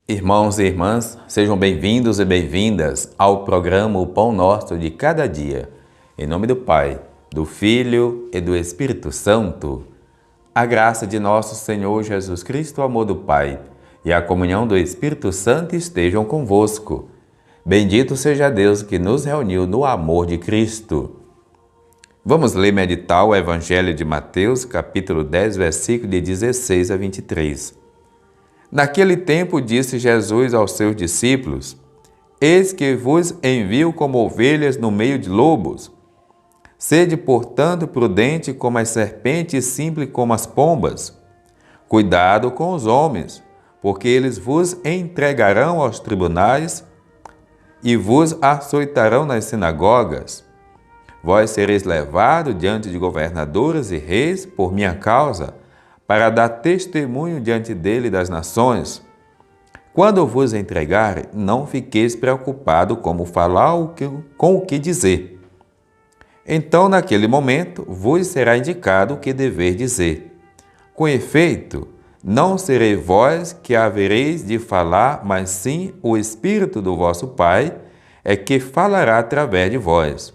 Irmãos e irmãs, sejam bem-vindos e bem-vindas ao programa O Pão Nosso de Cada Dia. Em nome do Pai, do Filho e do Espírito Santo. A graça de nosso Senhor Jesus Cristo, o amor do Pai e a comunhão do Espírito Santo estejam convosco. Bendito seja Deus que nos reuniu no amor de Cristo. Vamos ler e meditar o Evangelho de Mateus, capítulo 10, versículo de 16 a 23. Naquele tempo disse Jesus aos seus discípulos: Eis que vos envio como ovelhas no meio de lobos. Sede, portanto, prudente como as serpentes e simples como as pombas. Cuidado com os homens, porque eles vos entregarão aos tribunais e vos açoitarão nas sinagogas. Vós sereis levados diante de governadores e reis por minha causa, para dar testemunho diante dele das nações. Quando vos entregarem, não fiqueis preocupados como falar com o que dizer. Então, naquele momento, vos será indicado o que deveis dizer. Com efeito, não serei vós que havereis de falar, mas sim o Espírito do vosso Pai é que falará através de vós.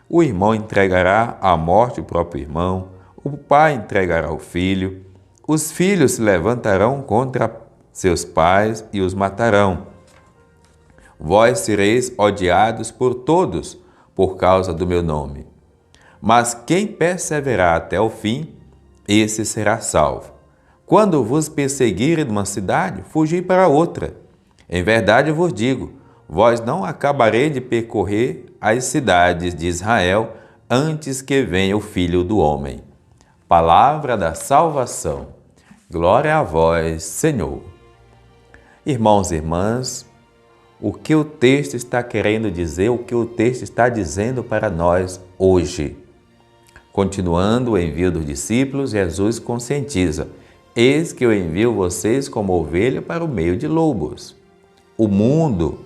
O irmão entregará à morte o próprio irmão, o pai entregará o filho, os filhos se levantarão contra seus pais e os matarão. Vós sereis odiados por todos por causa do meu nome. Mas quem perseverar até o fim, esse será salvo. Quando vos perseguirem numa cidade, fugi para outra. Em verdade vos digo, vós não acabareis de percorrer as cidades de Israel antes que venha o Filho do Homem. Palavra da salvação. Glória a vós, Senhor. Irmãos e irmãs, o que o texto está querendo dizer, o que o texto está dizendo para nós hoje? Continuando o envio dos discípulos, Jesus conscientiza: Eis que eu envio vocês como ovelha para o meio de lobos. O mundo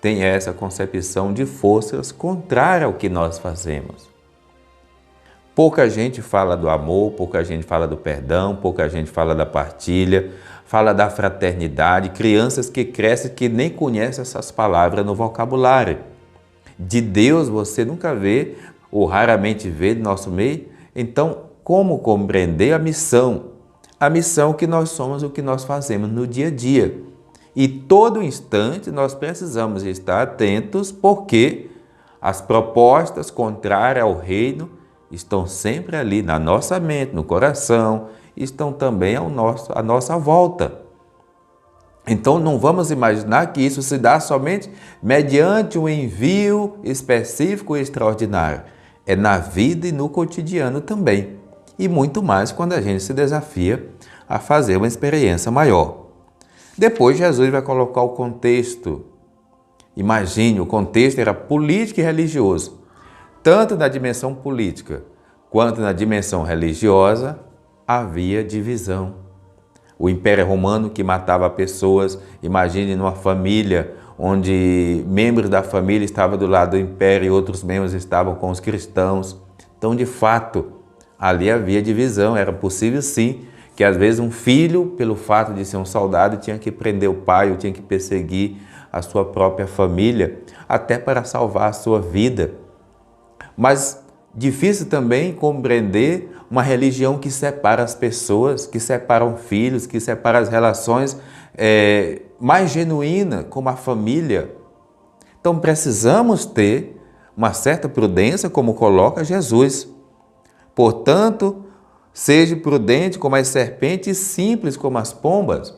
tem essa concepção de forças contrária ao que nós fazemos. Pouca gente fala do amor, pouca gente fala do perdão, pouca gente fala da partilha, fala da fraternidade, crianças que crescem que nem conhecem essas palavras no vocabulário. De Deus você nunca vê, ou raramente vê no nosso meio, então como compreender a missão? A missão que nós somos, o que nós fazemos no dia a dia. E todo instante nós precisamos estar atentos porque as propostas contrárias ao reino estão sempre ali na nossa mente, no coração, estão também à nossa volta. Então não vamos imaginar que isso se dá somente mediante um envio específico e extraordinário. É na vida e no cotidiano também. E muito mais quando a gente se desafia a fazer uma experiência maior. Depois Jesus vai colocar o contexto. Imagine, o contexto era político e religioso. Tanto na dimensão política quanto na dimensão religiosa havia divisão. O Império Romano que matava pessoas, imagine numa família onde membros da família estavam do lado do Império e outros membros estavam com os cristãos. Então, de fato, ali havia divisão. Era possível sim que às vezes um filho, pelo fato de ser um soldado, tinha que prender o pai ou tinha que perseguir a sua própria família, até para salvar a sua vida. Mas difícil também compreender uma religião que separa as pessoas, que separa filhos, que separa as relações mais genuínas, como a família. Então precisamos ter uma certa prudência, como coloca Jesus. Portanto, seja prudente como as serpentes e simples como as pombas,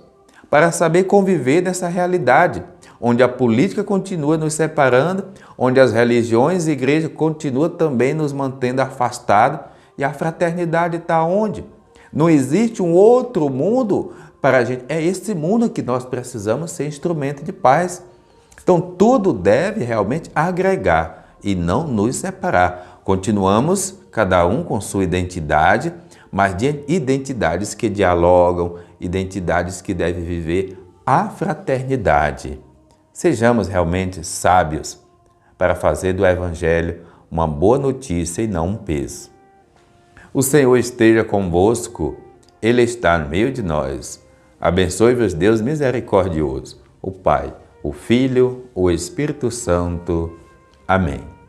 para saber conviver nessa realidade, onde a política continua nos separando, onde as religiões e igrejas continuam também nos mantendo afastados, e a fraternidade está onde? Não existe um outro mundo para a gente. É esse mundo que nós precisamos ser instrumento de paz. Então, tudo deve realmente agregar e não nos separar. Continuamos, cada um com sua identidade, mas de identidades que dialogam, identidades que devem viver a fraternidade. Sejamos realmente sábios para fazer do Evangelho uma boa notícia e não um peso. O Senhor esteja convosco, Ele está no meio de nós. Abençoe-vos Deus misericordioso, o Pai, o Filho, o Espírito Santo. Amém.